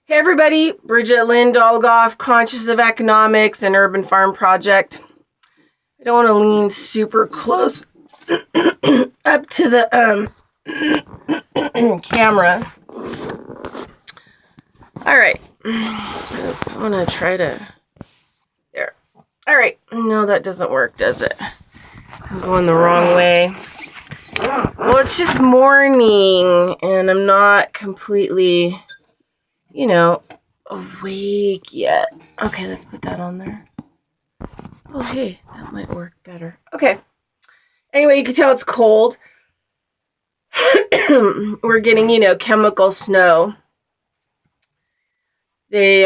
Hey everybody, Bridget Lynn Dolgoff, Conscious of Economics and Urban Farm Project. I don't want to lean super close up to the camera. All right, I'm gonna try to, there. All right, no, that doesn't work, does it? I'm going the wrong way. Well, it's just morning and I'm not completely, awake yet. Okay, let's put that on there. Oh, hey, that might work better. Okay. Anyway, you can tell it's cold. We're getting, chemical snow. They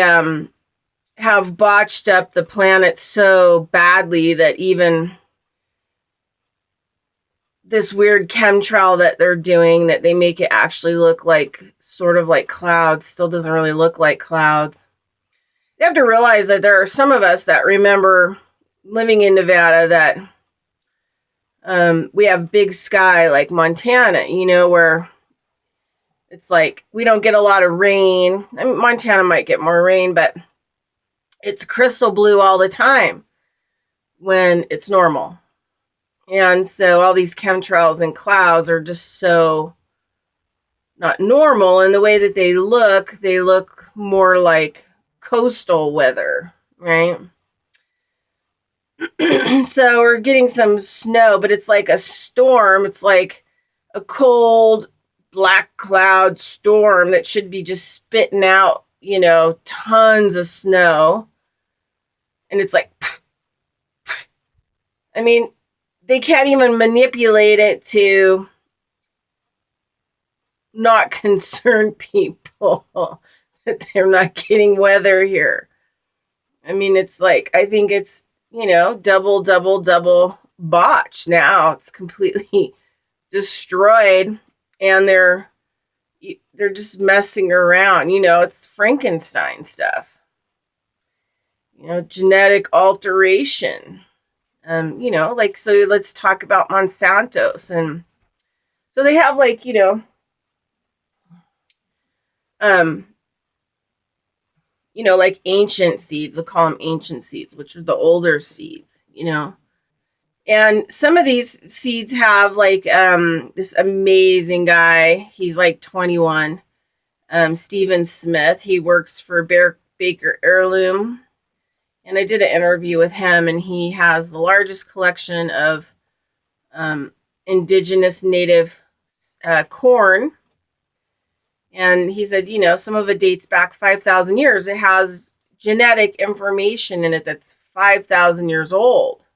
have botched up the planet so badly that even this weird chemtrail that they're doing, that they make it actually look like sort of like clouds, still doesn't really look like clouds. You have to realize that there are some of us that remember living in Nevada that we have big sky like Montana, where it's like we don't get a lot of rain. I mean, Montana might get more rain, but it's crystal blue all the time when it's normal. And so all these chemtrails and clouds are just so not normal. And the way that they look more like coastal weather, right? So we're getting some snow, but it's like a storm. It's like a cold black cloud storm that should be just spitting out, tons of snow. And it's like, I mean, they can't even manipulate it to not concern people that they're not getting weather here. I mean, it's like, I think it's, double botch now. It's completely destroyed, and they're just messing around. It's Frankenstein stuff. Genetic alteration. So let's talk about Monsanto's. And so they have like ancient seeds. We'll call them ancient seeds, which are the older seeds, And some of these seeds have this amazing guy. He's like 21, Stephen Smith. He works for Baker Heirloom. And I did an interview with him, and he has the largest collection of indigenous native corn. And he said, some of it dates back 5,000 years. It has genetic information in it that's 5,000 years old.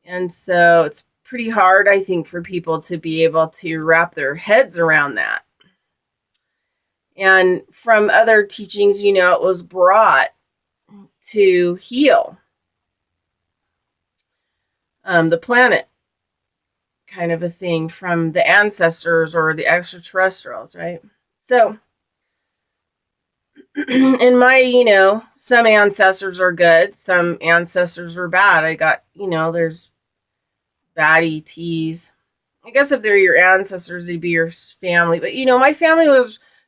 And so it's pretty hard, I think, for people to be able to wrap their heads around that. And from other teachings, it was brought to heal the planet, kind of a thing, from the ancestors or the extraterrestrials, right? So in my, some ancestors are good, some ancestors were bad. I got, there's bad ETs. I guess if they're your ancestors, they'd be your family. But, my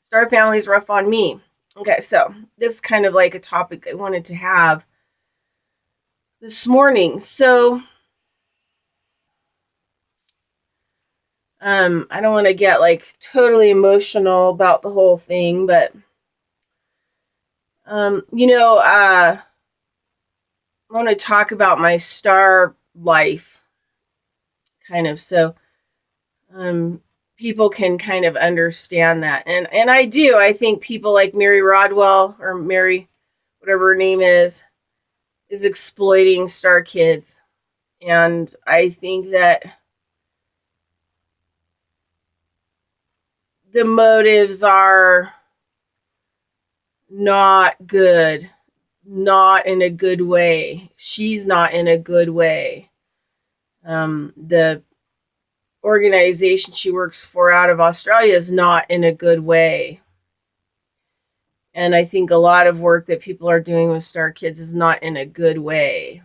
star family is rough on me. Okay, so this is kind of like a topic I wanted to have this morning. So I don't want to get totally emotional about the whole thing, but I want to talk about my star life, kind of, so people can kind of understand that. And I do. I think people like Mary Rodwell, or Mary, whatever her name is exploiting star kids. And I think that the motives are not good, not in a good way. She's not in a good way. The organization she works for out of Australia is not in a good way. And I think a lot of work that people are doing with star kids is not in a good way.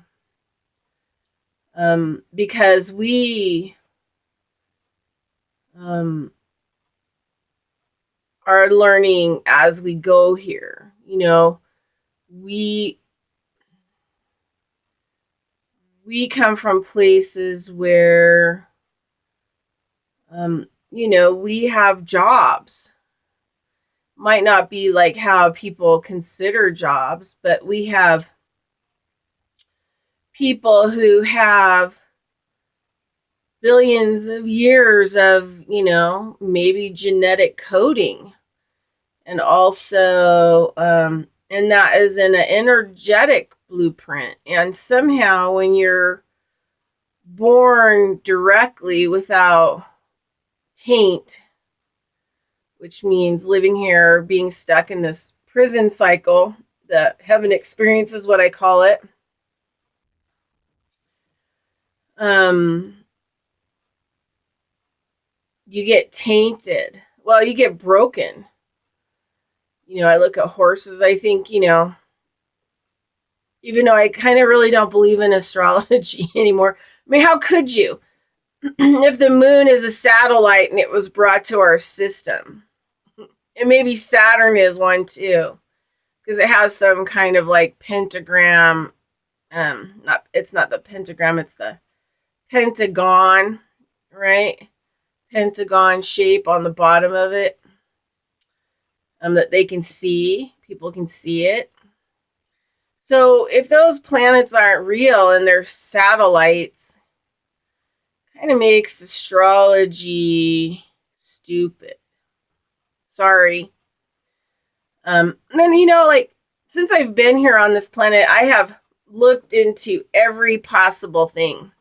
Because we are learning as we go here. You know, we come from places where, you know, we have jobs. Might not be like how people consider jobs, but we have people who have billions of years of, you know, maybe genetic coding. And also, and that is in an energetic blueprint. And somehow, when you're born directly without taint, which means living here, being stuck in this prison cycle, the heaven experience is what I call it. You get tainted. Well, you get broken. You know, I look at horses, I think, you know, even though I kind of really don't believe in astrology anymore. I mean, how could you? If the moon is a satellite and it was brought to our system, and maybe Saturn is one too, because it has some kind of like pentagram. It's not the pentagram, it's the pentagon, right? Pentagon shape on the bottom of it, that they can see. People can see it. So if those planets aren't real and they're satellites, kind of makes astrology stupid. Sorry. And then, you know, like, since I've been here on this planet, I have looked into every possible thing.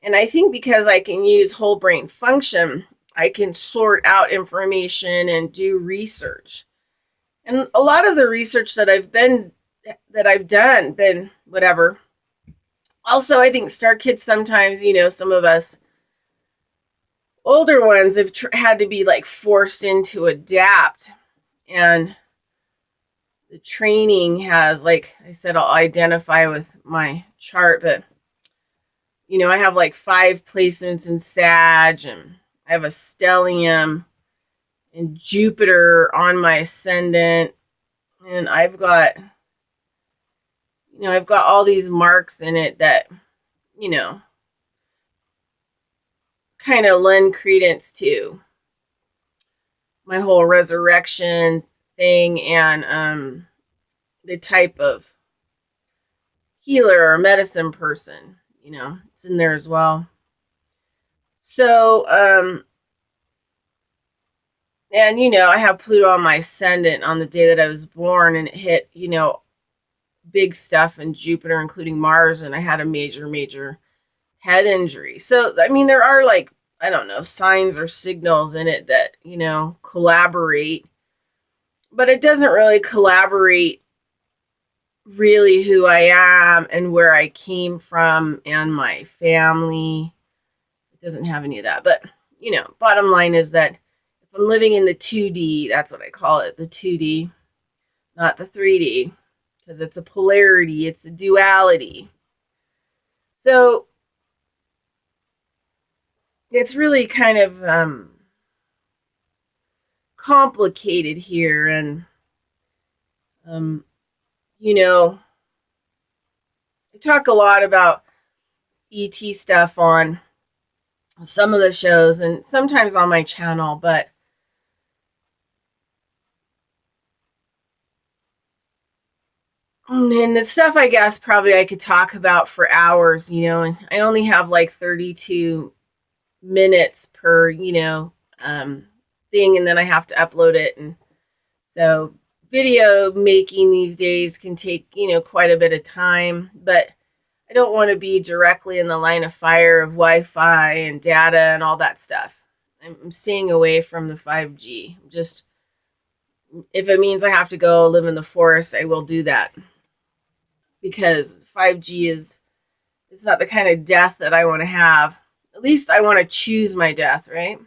And I think because I can use whole brain function, I can sort out information and do research. And a lot of the research that I've done, been whatever. Also, I think Star Kids sometimes, you know, some of us older ones have had to be like forced into adapt. And the training has, like I said, I'll identify with my chart, but you know, I have like 5 placements in Sag, and I have a stellium and Jupiter on my ascendant, and I've got, you know, I've got all these marks in it that, you know, kind of lend credence to my whole resurrection thing, and the type of healer or medicine person, you know, it's in there as well. So, and you know, I have Pluto on my ascendant on the day that I was born, and it hit, you know, big stuff in Jupiter, including Mars, and I had a major head injury. So, I mean, there are like, I don't know, signs or signals in it that, you know, collaborate, but it doesn't really collaborate really who I am and where I came from and my family. It doesn't have any of that. But, you know, bottom line is that if I'm living in the 2D, that's what I call it, the 2D, not the 3D, because it's a polarity, it's a duality. So it's really kind of complicated here. And, you know, I talk a lot about ET stuff on some of the shows and sometimes on my channel, but and the stuff, I guess, probably I could talk about for hours, you know, and I only have like 32 minutes per, you know, thing, and then I have to upload it. And so video making these days can take, you know, quite a bit of time, but I don't want to be directly in the line of fire of Wi-Fi and data and all that stuff. I'm staying away from the 5G. Just, if it means I have to go live in the forest, I will do that. Because 5G it's not the kind of death that I want to have. At least I want to choose my death, right?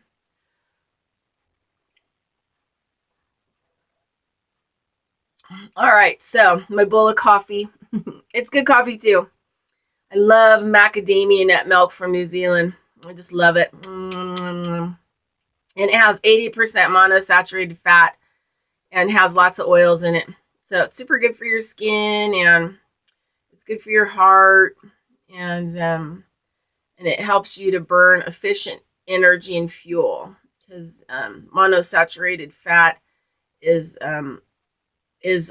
All right, so my bowl of coffee. It's good coffee too. I love macadamia nut milk from New Zealand. I just love it. And And it has 80% monosaturated fat and has lots of oils in it. So it's super good for your skin, and it's good for your heart, and it helps you to burn efficient energy and fuel, because monosaturated fat is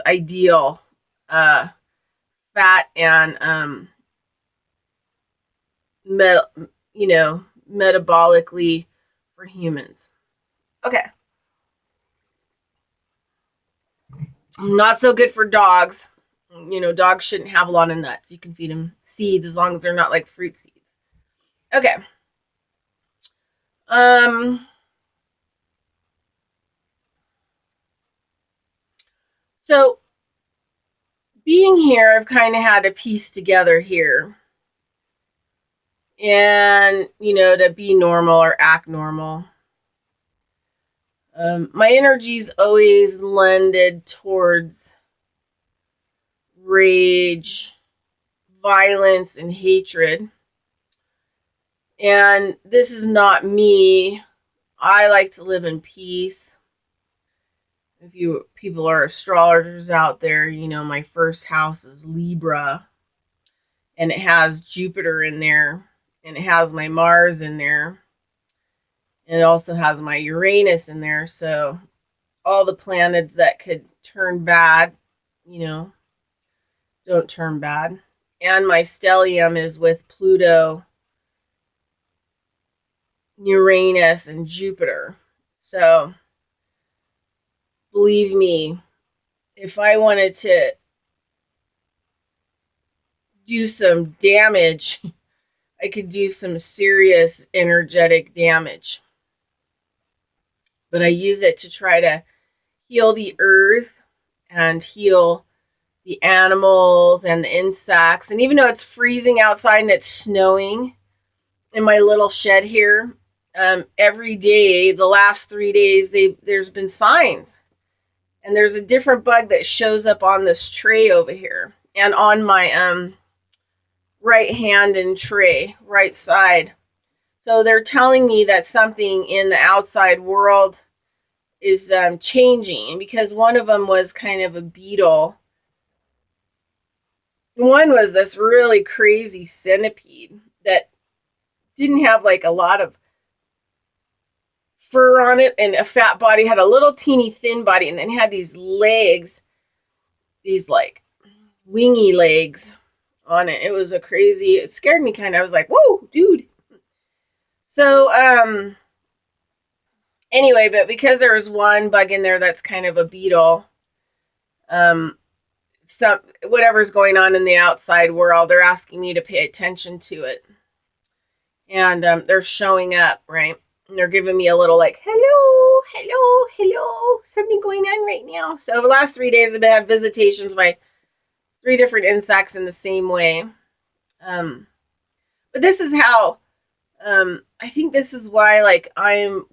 ideal fat and metabolically for humans. Okay. Not so good for dogs. Dogs shouldn't have a lot of nuts. You can feed them seeds as long as they're not like fruit seeds. Okay. So being here, I've kind of had to piece together here, and to be normal or act normal. My energy's always lended towards rage, violence, and hatred. And this is not me. I like to live in peace. If you people are astrologers out there, my first house is Libra, and it has Jupiter in there, and it has my Mars in there, and it also has my Uranus in there. So all the planets that could turn bad, don't turn bad. And my stellium is with Pluto, Uranus, and Jupiter. So believe me, if I wanted to do some damage, I could do some serious energetic damage. But I use it to try to heal the earth and heal the animals and the insects. And even though it's freezing outside and it's snowing in my little shed here, every day, the last 3 days, there's been signs. And there's a different bug that shows up on this tray over here and on my right hand and tray, right side. So they're telling me that something in the outside world is changing, because one of them was kind of a beetle. One was this really crazy centipede that didn't have like a lot of fur on it and a fat body, had a little teeny thin body, and then had these legs, these like wingy legs on it. It was it scared me kind of. I was like, whoa, dude. So, anyway, but because there was one bug in there that's kind of a beetle, whatever's going on in the outside world, they're asking me to pay attention to it. And they're showing up, right? And they're giving me a little like, hello, hello, hello, something going on right now. So over the last 3 days, I've had visitations by 3 different insects in the same way. But this is how, I think this is why, like, I'm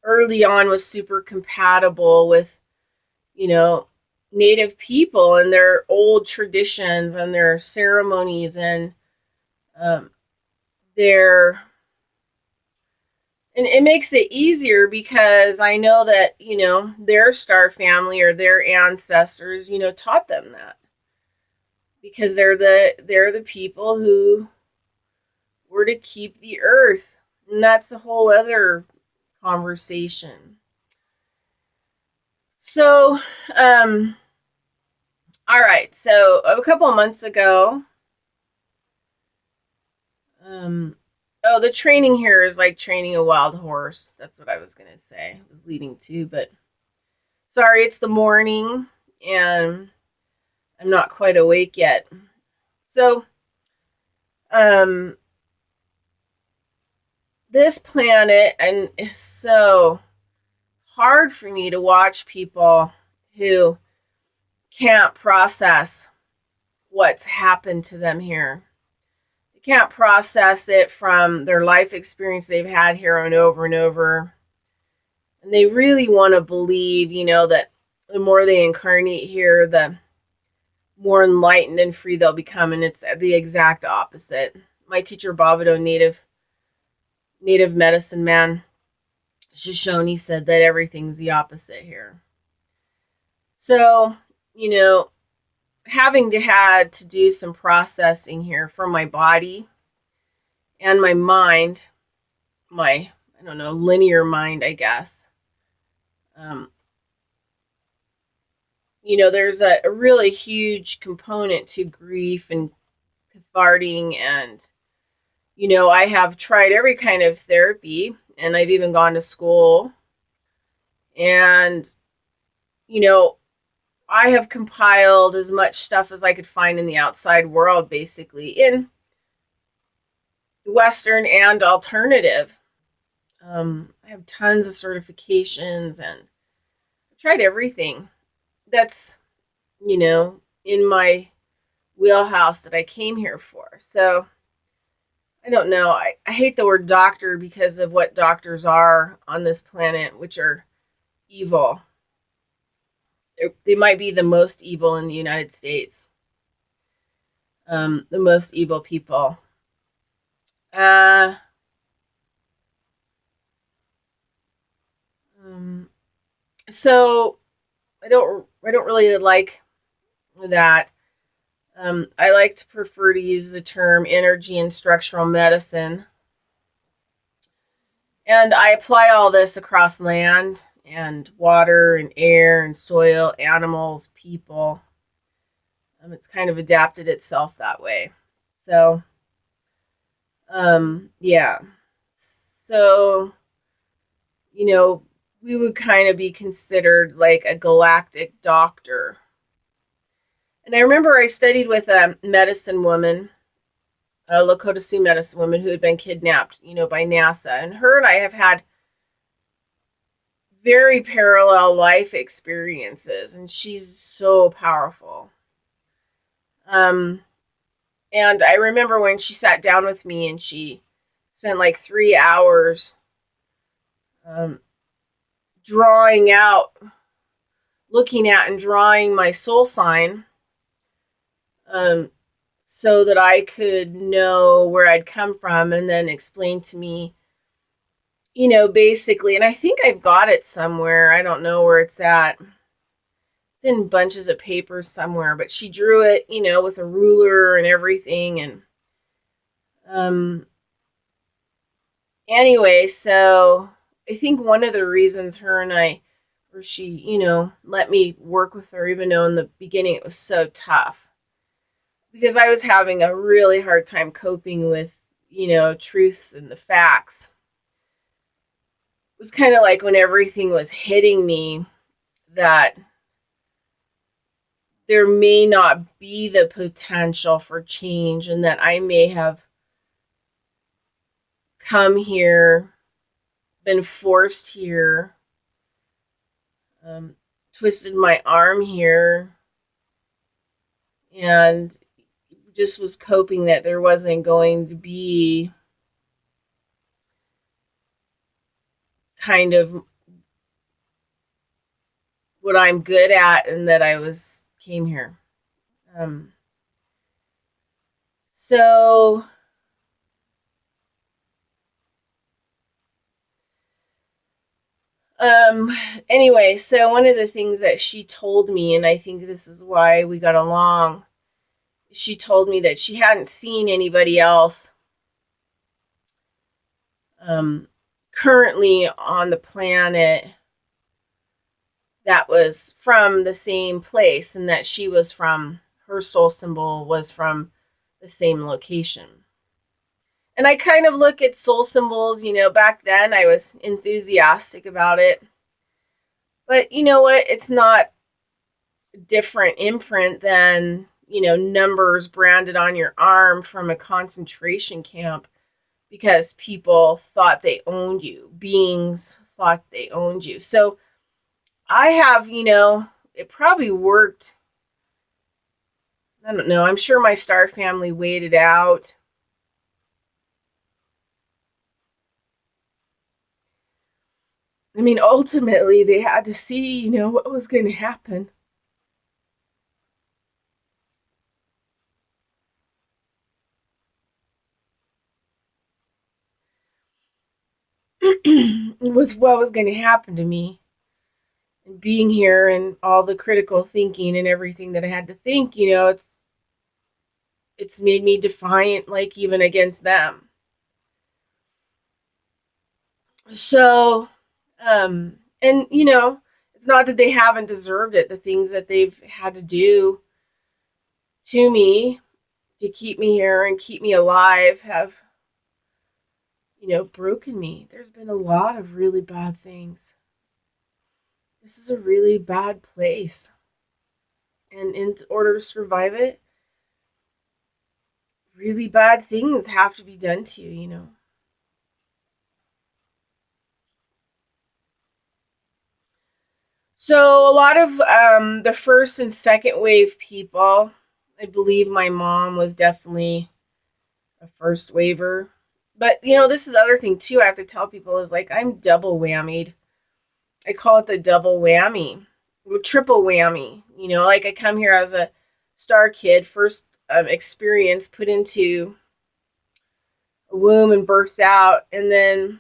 early on was super compatible with, Native people and their old traditions and their ceremonies and and it makes it easier because I know that, their star family or their ancestors, taught them that, because they're the people who were to keep the earth. And that's a whole other conversation. So, all right. So a couple of months ago, the training here is like training a wild horse. That's what I was going to say. I was leading to, but sorry, it's the morning and I'm not quite awake yet. So, this planet, and it's so hard for me to watch people who can't process what's happened to them here. They can't process it from their life experience they've had here and over. And they really want to believe, that the more they incarnate here, the more enlightened and free they'll become. And it's the exact opposite. My teacher, Bavado, native medicine man, Shoshone said that everything's the opposite here. So, you know, having had to do some processing here for my body and my mind, my, I don't know, linear mind, I guess. Um, there's a really huge component to grief and catharting. And, I have tried every kind of therapy, and I've even gone to school. And, you know, I have compiled as much stuff as I could find in the outside world, basically, in Western and alternative. I have tons of certifications, and I've tried everything that's, in my wheelhouse that I came here for. So I don't know. I hate the word doctor because of what doctors are on this planet, which are evil. They might be the most evil in the United States. The most evil people. Uh, um, so I don't really like that. I like to prefer to use the term energy and structural medicine. And I apply all this across land and water and air and soil, animals, people. It's kind of adapted itself that way. So, yeah. So, you know, we would kind of be considered like a galactic doctor. And I remember I studied with a medicine woman, a Lakota Sioux medicine woman who had been kidnapped, by NASA. And her and I have had very parallel life experiences, and she's so powerful. Um, and I remember when she sat down with me and she spent like 3 hours um, drawing out, looking at and drawing my soul sign, um, so that I could know where I'd come from, and then explain to me, basically, and I think I've got it somewhere. I don't know where it's at. It's in bunches of papers somewhere, but she drew it, with a ruler and everything. And um, anyway, so I think one of the reasons her and I, or she, let me work with her, even though in the beginning it was so tough, because I was having a really hard time coping with, truth and the facts. It was kind of like when everything was hitting me that there may not be the potential for change, and that I may have come here, been forced here, twisted my arm here, and just was coping that there wasn't going to be kind of what I'm good at, and that I came here. Um, so um anyway, so one of the things that she told me, and I think this is why we got along, she told me that she hadn't seen anybody else um, currently on the planet that was from the same place, and that her soul symbol was from the same location. And I kind of look at soul symbols, back then I was enthusiastic about it. But you know what? It's not a different imprint than, numbers branded on your arm from a concentration camp, because people thought they owned you. Beings thought they owned you. So I have, it probably worked. I don't know. I'm sure my star family waited out. I mean, ultimately, they had to see, what was going to happen. with what was going to happen to me and being here and all the critical thinking and everything that I had to think, it's made me defiant, like even against them. So, and it's not that they haven't deserved it. The things that they've had to do to me to keep me here and keep me alive have, broken me. There's been a lot of really bad things. This is a really bad place. And in order to survive it, really bad things have to be done to you. So a lot of the first and second wave people, I believe my mom was definitely a first waver. But this is the other thing too. I have to tell people is like I'm double whammied. I call it the double whammy, triple whammy. Like I come here as a star kid, first experience put into a womb and birthed out, and then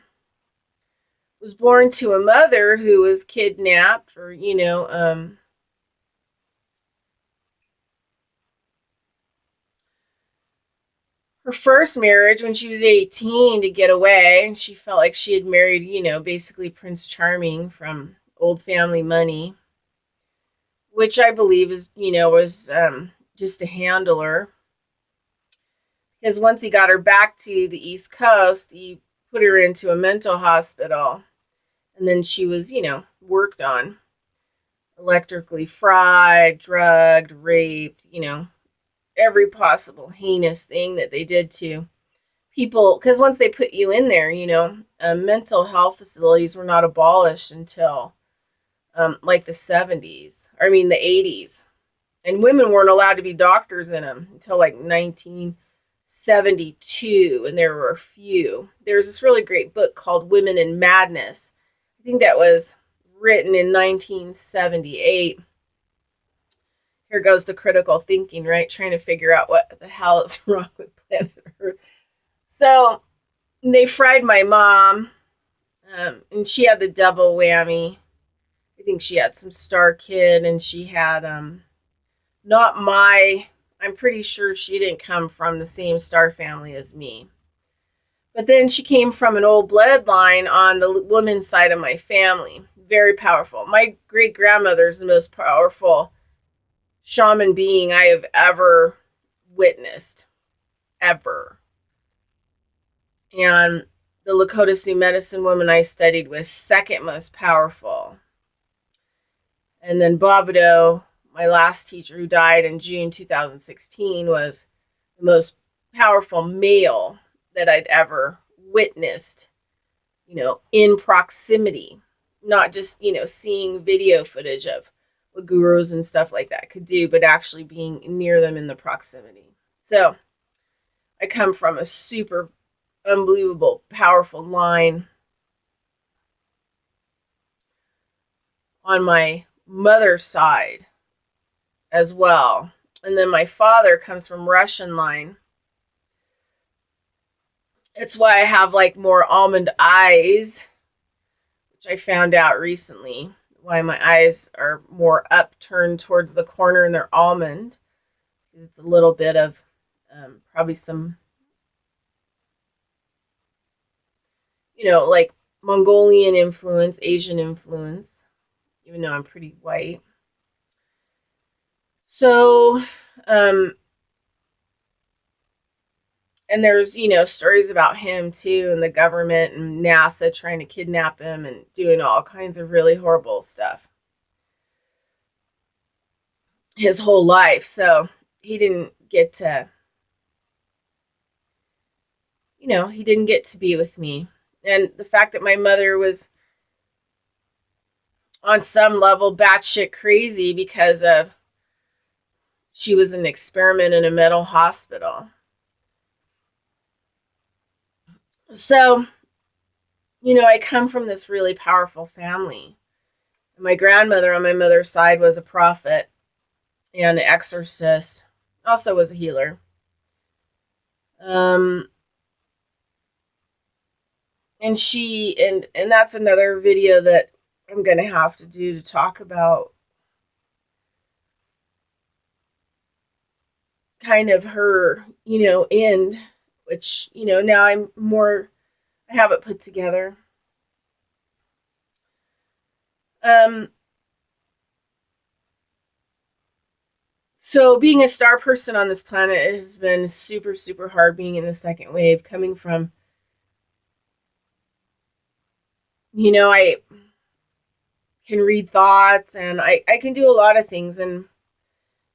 was born to a mother who was kidnapped or her first marriage when she was 18 to get away, and she felt like she had married basically Prince Charming from old family money, which I believe is was just a handler, because once he got her back to the East Coast, he put her into a mental hospital, and then she was worked on, electrically fried, drugged, raped, every possible heinous thing that they did to people. Because once they put you in there, mental health facilities were not abolished until like the 70s. I mean, the 80s. And women weren't allowed to be doctors in them until like 1972. And there were a few. There's this really great book called Women in Madness. I think that was written in 1978. Here goes the critical thinking, right? Trying to figure out what the hell is wrong with planet Earth. So they fried my mom, and she had the double whammy. I think she had some star kid, and she had not my. I'm pretty sure she didn't come from the same star family as me. But then she came from an old bloodline on the woman's side of my family. Very powerful. My great grandmother is the most powerful shaman being I have ever witnessed. Ever. And the Lakota Sioux medicine woman I studied was second most powerful. And then Bobido, my last teacher who died in June 2016, was the most powerful male that I'd ever witnessed, in proximity. Not just, seeing video footage of what gurus and stuff like that could do, but actually being near them in the proximity. So I come from a super unbelievable, powerful line on my mother's side as well. And then my father comes from Russian line. It's why I have like more almond eyes, which I found out recently. Why my eyes are more upturned towards the corner and they're almond. Because it's a little bit of probably some, like Mongolian influence, Asian influence, even though I'm pretty white. So, and there's, stories about him too, and the government and NASA trying to kidnap him and doing all kinds of really horrible stuff his whole life. So he didn't get to, he didn't get to be with me. And the fact that my mother was on some level batshit crazy because of she was an experiment in a mental hospital. So, I come from this really powerful family. My grandmother on my mother's side was a prophet and an exorcist, also was a healer. And and that's another video that I'm going to have to do to talk about kind of her, end, which, now I have it put together. So being a star person on this planet has been super, super hard, being in the second wave, coming from, I can read thoughts, and I can do a lot of things. And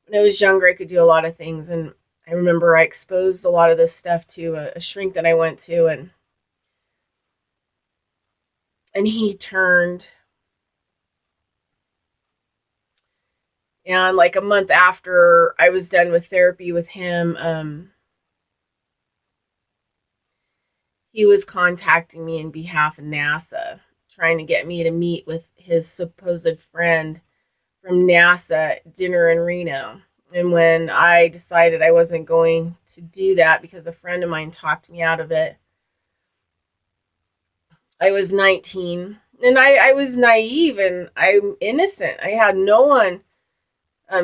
when I was younger, I could do a lot of things. And I remember I exposed a lot of this stuff to a shrink that I went to, and he turned. And like a month after I was done with therapy with him, he was contacting me in behalf of NASA, trying to get me to meet with his supposed friend from NASA at dinner in Reno. And when I decided I wasn't going to do that because a friend of mine talked me out of it, I was 19, and I was naive, and I'm innocent. I had no one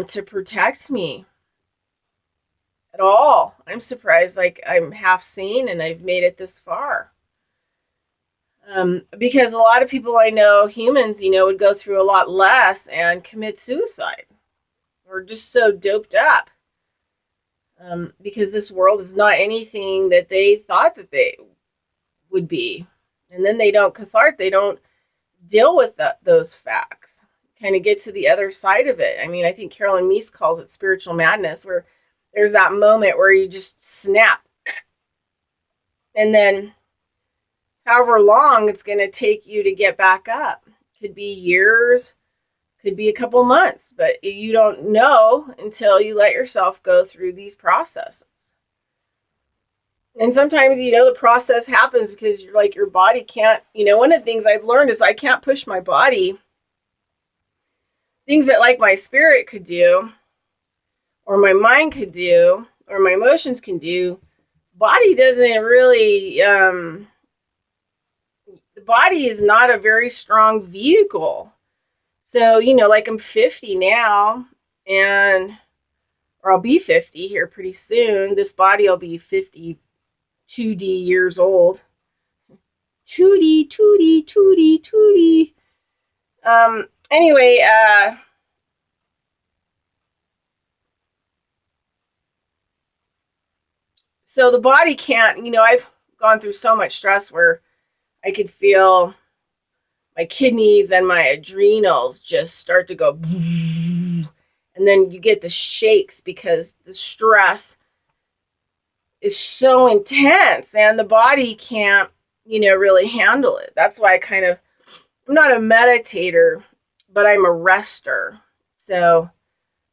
to protect me at all. I'm surprised, like, I'm half sane and I've made it this far. Because a lot of people I know, humans, would go through a lot less and commit suicide, or just so doped up. Because this world is not anything that they thought that they would be. And then they don't deal with those facts, kind of get to the other side of it. I mean, I think Carolyn Meese calls it spiritual madness, where there's that moment where you just snap. And then however long it's going to take you to get back up. Could be years, could be a couple months, but you don't know until you let yourself go through these processes. And sometimes, the process happens because your body can't, one of the things I've learned is I can't push my body. Things that like my spirit could do, or my mind could do, or my emotions can do, body doesn't really, the body is not a very strong vehicle. So, like I'm 50 now, or I'll be 50 here pretty soon. This body will be 52D years old. 2D. Anyway, so the body can't, I've gone through so much stress where I could feel my kidneys and my adrenals just start to go, and then you get the shakes because the stress is so intense and the body can't, really handle it. That's why I'm not a meditator, but I'm a rester. So,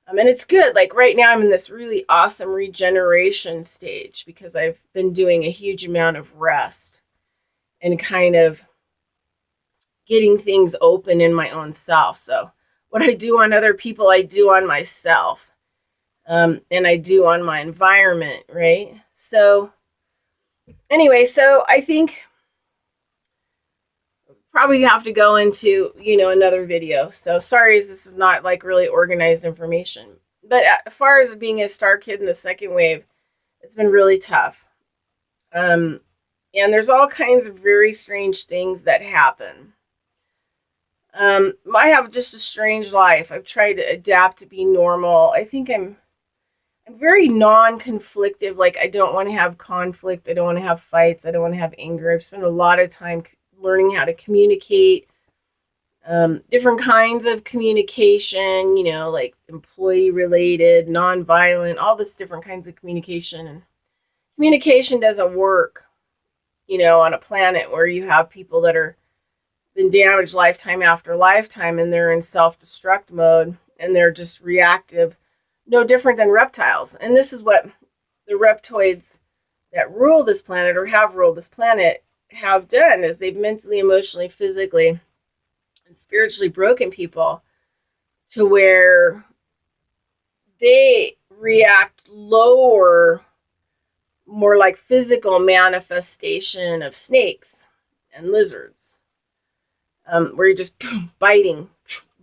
and it's good. Like right now I'm in this really awesome regeneration stage because I've been doing a huge amount of rest and kind of getting things open in my own self. So what I do on other people, I do on myself. And I do on my environment, right? So anyway, so I think probably have to go into, another video. So sorry, this is not like really organized information. But as far as being a star kid in the second wave, it's been really tough. And there's all kinds of very strange things that happen. I have just a strange life. I've tried to adapt to be normal. I think I'm very non-conflictive. Like, I don't want to have conflict. I don't want to have fights. I don't want to have anger. I've spent a lot of time learning how to communicate, different kinds of communication, like employee related, nonviolent, all this different kinds of communication. And communication doesn't work, on a planet where you have people that are been damaged lifetime after lifetime and they're in self-destruct mode and they're just reactive, no different than reptiles. And this is what the reptoids that rule this planet or have ruled this planet have done, is they've mentally, emotionally, physically, and spiritually broken people to where they react lower, more like physical manifestation of snakes and lizards, where you're just biting,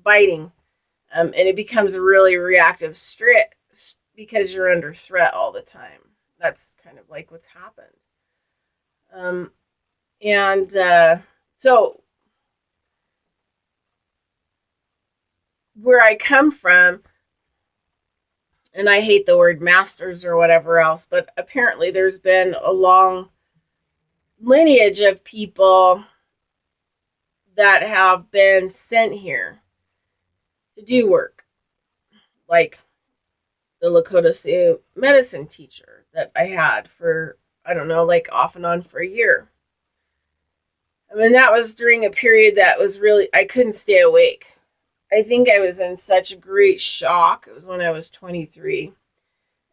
and it becomes a really reactive stress because you're under threat all the time. That's kind of like what's happened. And so where I come from, and I hate the word masters or whatever else, but apparently there's been a long lineage of people that have been sent here to do work, like the Lakota Sioux medicine teacher that I had for, I don't know, like off and on for a year. I mean, that was during a period that was really, I couldn't stay awake. I think I was in such great shock. It was when I was 23,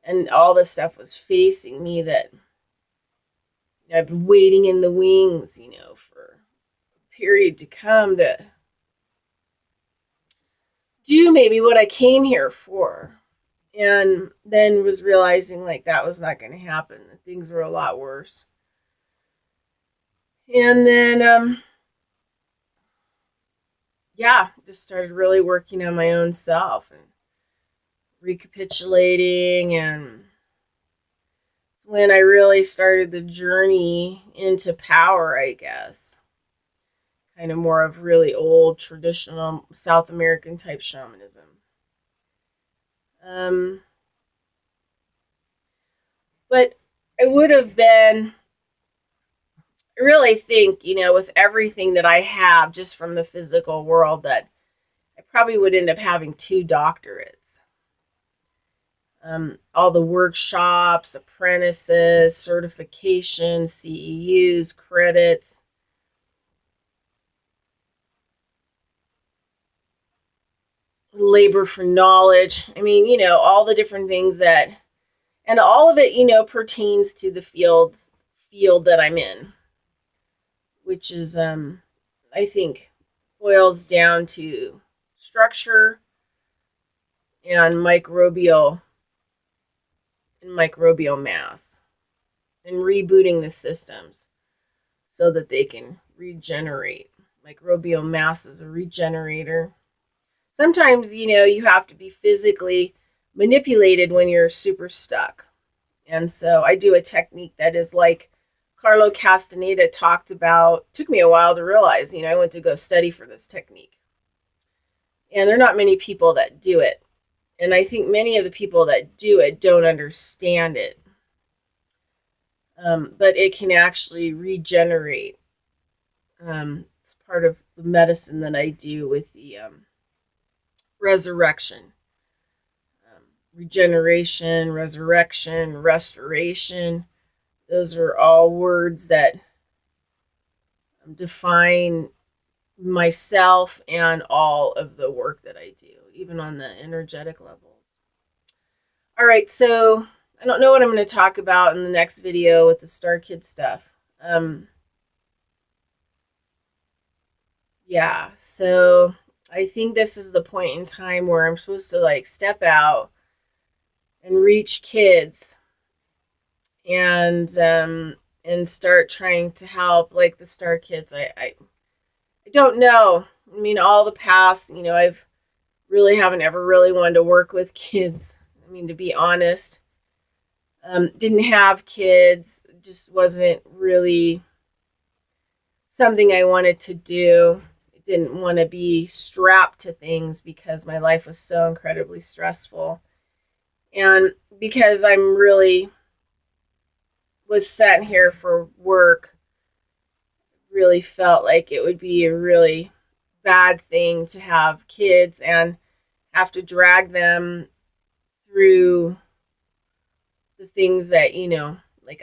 and all this stuff was facing me that I've been waiting in the wings, for a period to come to do maybe what I came here for. And then was realizing like that was not going to happen. Things were a lot worse. And then, just started really working on my own self and recapitulating. And it's when I really started the journey into power, I guess. Kind of more of really old, traditional South American type shamanism. But I would have been, I really think, with everything that I have just from the physical world, that I probably would end up having 2 doctorates. All the workshops, apprentices, certifications, CEUs, credits. Labor for knowledge. I mean, all the different things that, and all of it, pertains to the field that I'm in, which is, I think, boils down to structure and microbial mass, and rebooting the systems so that they can regenerate. Microbial mass is a regenerator. Sometimes, you have to be physically manipulated when you're super stuck. And so I do a technique that is like Carlo Castaneda talked about. Took me a while to realize, I went to go study for this technique. And there are not many people that do it. And I think many of the people that do it don't understand it. But it can actually regenerate. It's part of the medicine that I do with the resurrection. Regeneration, resurrection, restoration. Those are all words that define myself and all of the work that I do, even on the energetic levels. All right, so I don't know what I'm going to talk about in the next video with the Star Kid stuff. So I think this is the point in time where I'm supposed to step out and reach kids and start trying to help the Star Kids. I don't know. I mean, all the past, I've really haven't ever really wanted to work with kids. I mean, to be honest, didn't have kids, just wasn't really something I wanted to do. Didn't want to be strapped to things because my life was so incredibly stressful. And because I'm really was sent here for work, really felt like it would be a really bad thing to have kids and have to drag them through the things that,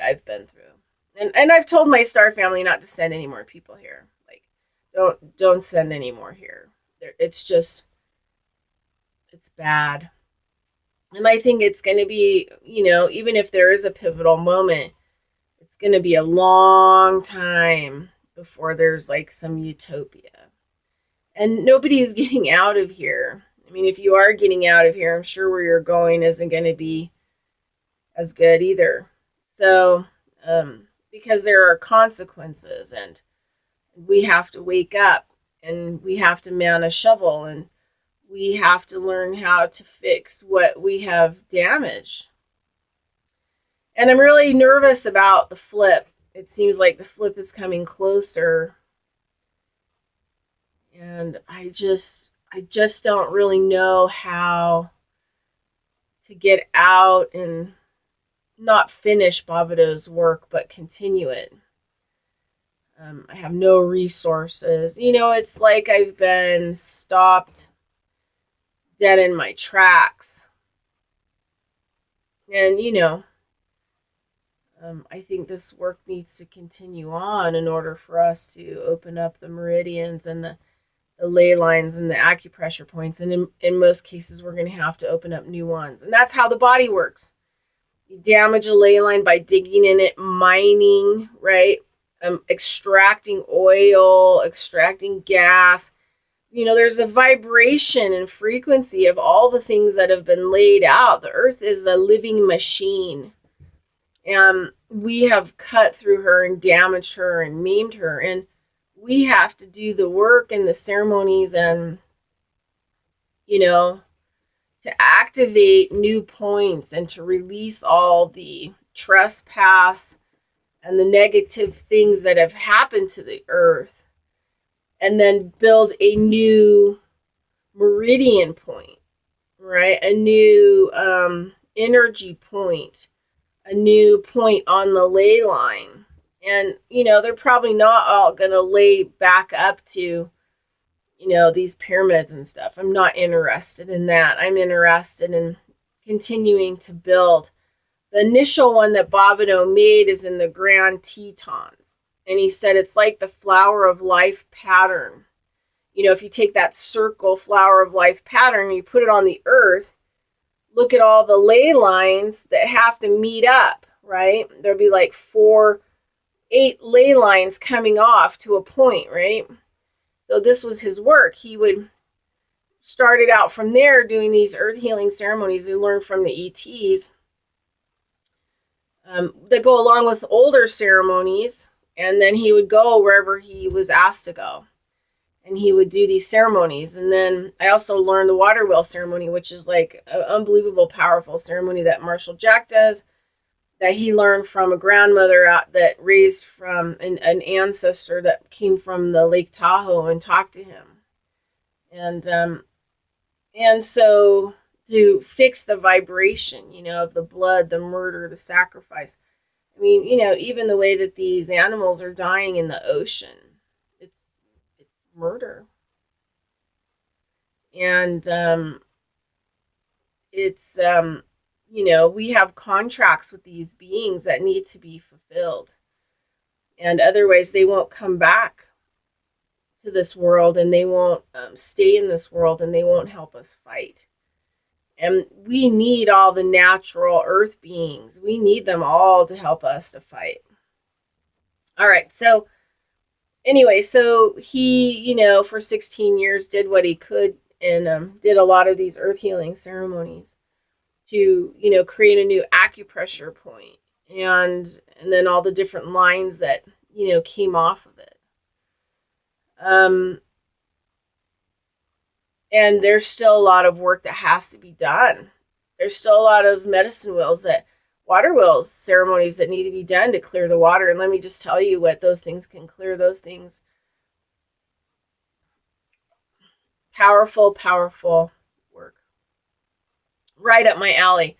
I've been through. And I've told my Star family not to send any more people here. Don't send any more here. It's bad. And I think it's going to be, even if there is a pivotal moment, it's going to be a long time before there's some utopia. And nobody's getting out of here. I mean, if you are getting out of here, I'm sure where you're going isn't going to be as good either. So, because there are consequences, and We have to wake up, and we have to man a shovel, and we have to learn how to fix what we have damaged. And I'm really nervous about the flip. It seems like the flip is coming closer. And I just don't really know how to get out and not finish Bavado's work, but continue it. I have no resources. It's like I've been stopped dead in my tracks. And, I think this work needs to continue on in order for us to open up the meridians and the ley lines and the acupressure points. And in most cases, we're going to have to open up new ones. And that's how the body works. You damage a ley line by digging in it, mining, right? Extracting oil, extracting gas. There's a vibration and frequency of all the things that have been laid out. The earth is a living machine. And we have cut through her and damaged her and maimed her. And we have to do the work and the ceremonies and, to activate new points and to release all the trespass and the negative things that have happened to the earth, and then build a new meridian point, right? A new energy point, a new point on the ley line. And, they're probably not all going to lay back up to, these pyramids and stuff. I'm not interested in that. I'm interested in continuing to build. The initial one that Bobbitt made is in the Grand Tetons. And he said it's like the flower of life pattern. If you take that circle flower of life pattern and you put it on the earth, look at all the ley lines that have to meet up, right? There'll be like 8 ley lines coming off to a point, right? So this was his work. He would start it out from there doing these earth healing ceremonies and learn from the ETs that go along with older ceremonies. And then he would go wherever he was asked to go. And he would do these ceremonies. And then I also learned the water wheel ceremony, which is like an unbelievable, powerful ceremony that Marshall Jack does, that he learned from a grandmother that raised from an ancestor that came from the Lake Tahoe and talked to him. And so to fix the vibration, of the blood, the murder, the sacrifice. I mean, even the way that these animals are dying in the ocean, it's murder. And it's we have contracts with these beings that need to be fulfilled. And otherwise, they won't come back to this world, and they won't stay in this world, and they won't help us fight. And we need all the natural earth beings. We need them all to help us to fight. All right. So anyway, so he, for 16 years did what he could and did a lot of these earth healing ceremonies to, create a new acupressure point, and then all the different lines that, came off of it. And there's still a lot of work that has to be done. There's still a lot of medicine wheels, water wheels ceremonies that need to be done to clear the water. And let me just tell you what those things can clear. Those things, powerful, powerful work. Right up my alley.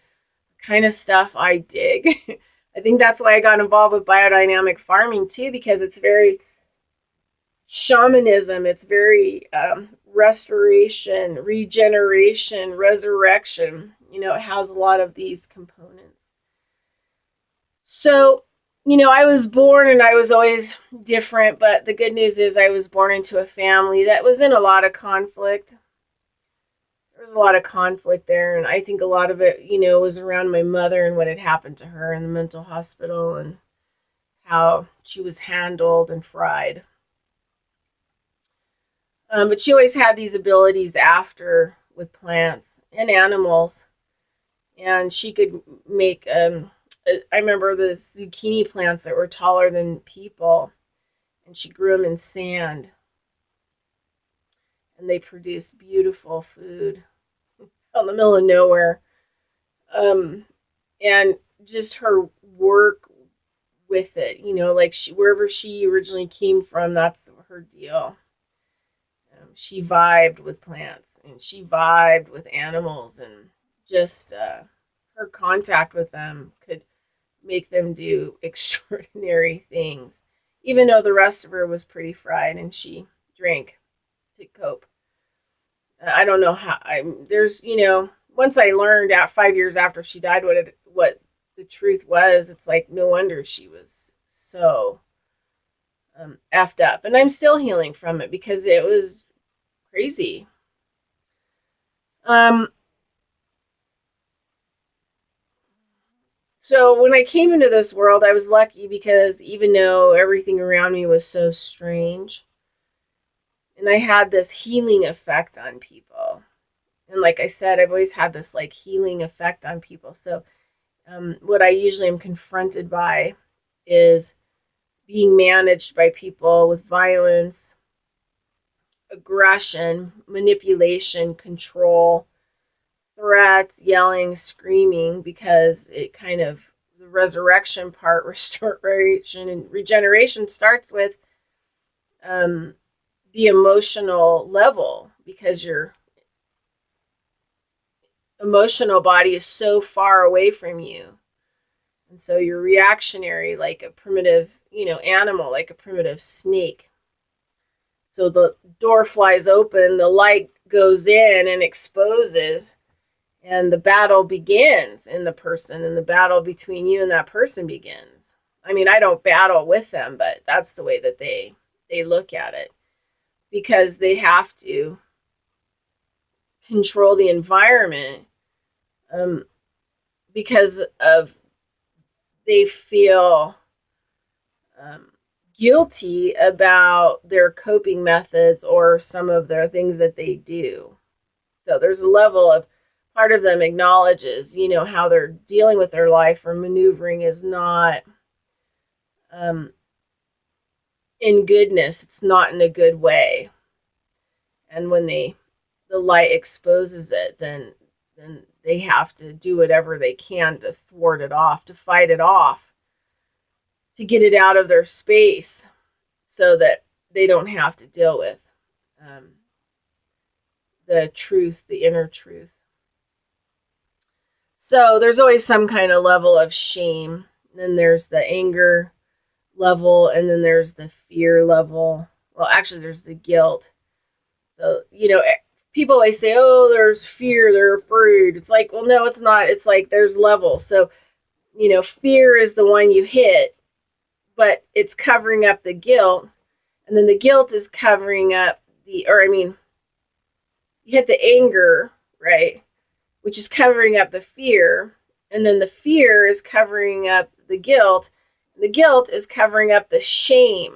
Kind of stuff I dig. I think that's why I got involved with biodynamic farming too, because it's very shamanism. It's very restoration, regeneration, resurrection. It has a lot of these components. So, I was born and I was always different, but the good news is I was born into a family that was in a lot of conflict. There was a lot of conflict there, and I think a lot of it, was around my mother and what had happened to her in the mental hospital and how she was handled and fried. But she always had these abilities after with plants and animals. And she could make, I remember the zucchini plants that were taller than people. and she grew them in sand, and they produced beautiful food out in the middle of nowhere. And just her work with it, like wherever she originally came from, that's her deal. She vibed with plants and she vibed with animals, and just her contact with them could make them do extraordinary things, even though the rest of her was pretty fried and she drank to cope. I don't know how. Once I learned out 5 years after she died what the truth was, it's like no wonder she was so effed up, and I'm still healing from it because it was crazy. So when I came into this world, I was lucky because even though everything around me was so strange, and I had this healing effect on people. And like I said, I've always had this like healing effect on people. So what I usually am confronted by is being managed by people with violence, aggression, manipulation, control, threats, yelling, screaming, because it kind of, the resurrection part, restoration and regeneration starts with the emotional level, because your emotional body is so far away from you. And so you're reactionary like a primitive, animal, like a primitive snake. So the door flies open, the light goes in and exposes, and the battle begins in the person, and the battle between you and that person begins. I mean, I don't battle with them, but that's the way that they look at it, because they have to control the environment, because of they feel guilty about their coping methods or some of their things that they do. So there's a level of, part of them acknowledges, how they're dealing with their life or maneuvering is not in goodness. It's not in a good way. And when the light exposes it, then they have to do whatever they can to thwart it off, to fight it off, to get it out of their space so that they don't have to deal with the truth, the inner truth. So there's always some kind of level of shame. Then there's the anger level, and then there's the fear level. Well, actually, there's the guilt. So, people always say, oh, there's fear, they're afraid. It's like, well, no, it's not. It's like there's levels. So, fear is the one you hit, but it's covering up the guilt. And then the guilt is covering up you hit the anger, right? Which is covering up the fear. And then the fear is covering up the guilt. The guilt is covering up the shame,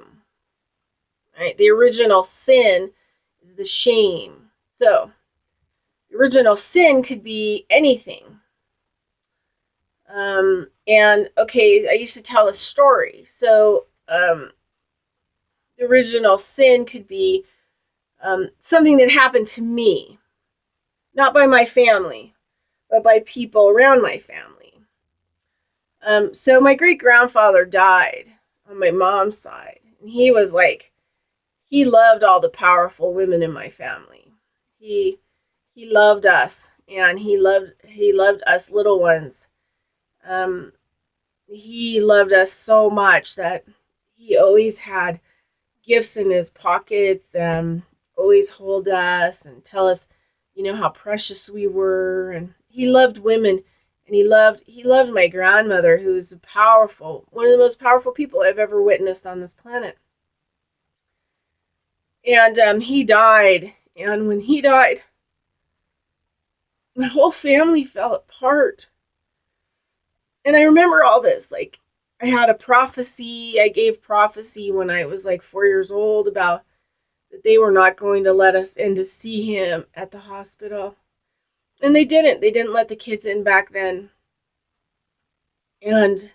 right? The original sin is the shame. So the original sin could be anything. And okay, I used to tell a story. So the original sin could be something that happened to me, not by my family, but by people around my family. So my great grandfather died on my mom's side, and he was like, he loved all the powerful women in my family. He loved us, and he loved us little ones. He loved us so much that he always had gifts in his pockets and always hold us and tell us, how precious we were. And he loved women, and he loved my grandmother, who was one of the most powerful people I've ever witnessed on this planet. And he died, and when he died, my whole family fell apart. And I remember all this, like, I had a prophecy. I gave prophecy when I was like 4 years old about that they were not going to let us in to see him at the hospital. And they didn't. They didn't let the kids in back then. And,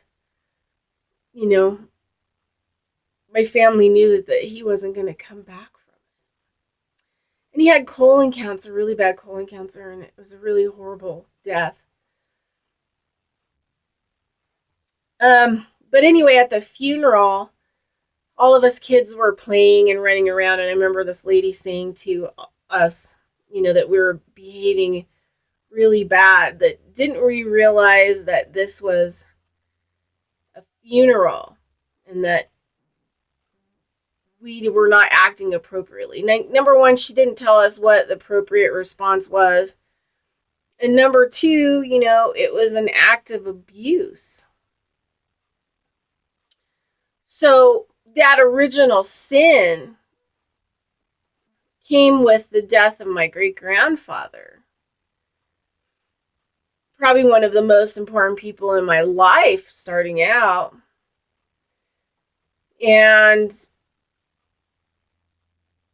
my family knew that he wasn't going to come back from it. And he had colon cancer, really bad colon cancer, and it was a really horrible death. But anyway, at the funeral, all of us kids were playing and running around, and I remember this lady saying to us, that we were behaving really bad, that didn't we realize that this was a funeral and that we were not acting appropriately. Number one, she didn't tell us what the appropriate response was. And number two, it was an act of abuse. So that original sin came with the death of my great-grandfather. Probably one of the most important people in my life starting out. And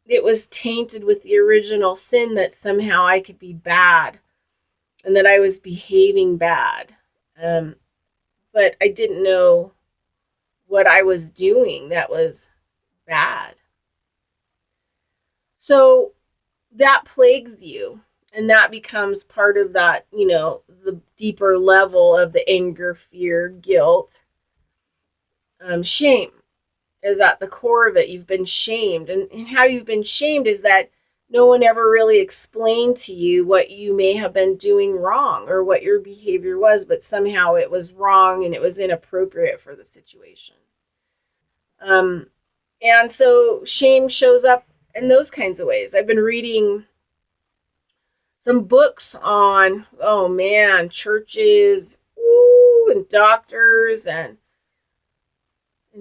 it was tainted with the original sin that somehow I could be bad and that I was behaving bad. But I didn't know what I was doing that was bad. So that plagues you, and that becomes part of that, the deeper level of the anger, fear, guilt, shame is at the core of it. You've been shamed. And how you've been shamed is that no one ever really explained to you what you may have been doing wrong or what your behavior was, but somehow it was wrong and it was inappropriate for the situation. And so shame shows up in those kinds of ways. I've been reading some books on, churches, and doctors, and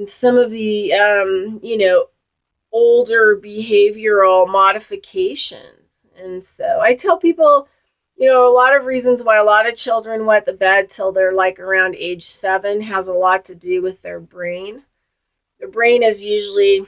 some of the, older behavioral modifications. And so I tell people, a lot of reasons why a lot of children wet the bed till they're like around age 7 has a lot to do with their brain. Their brain is usually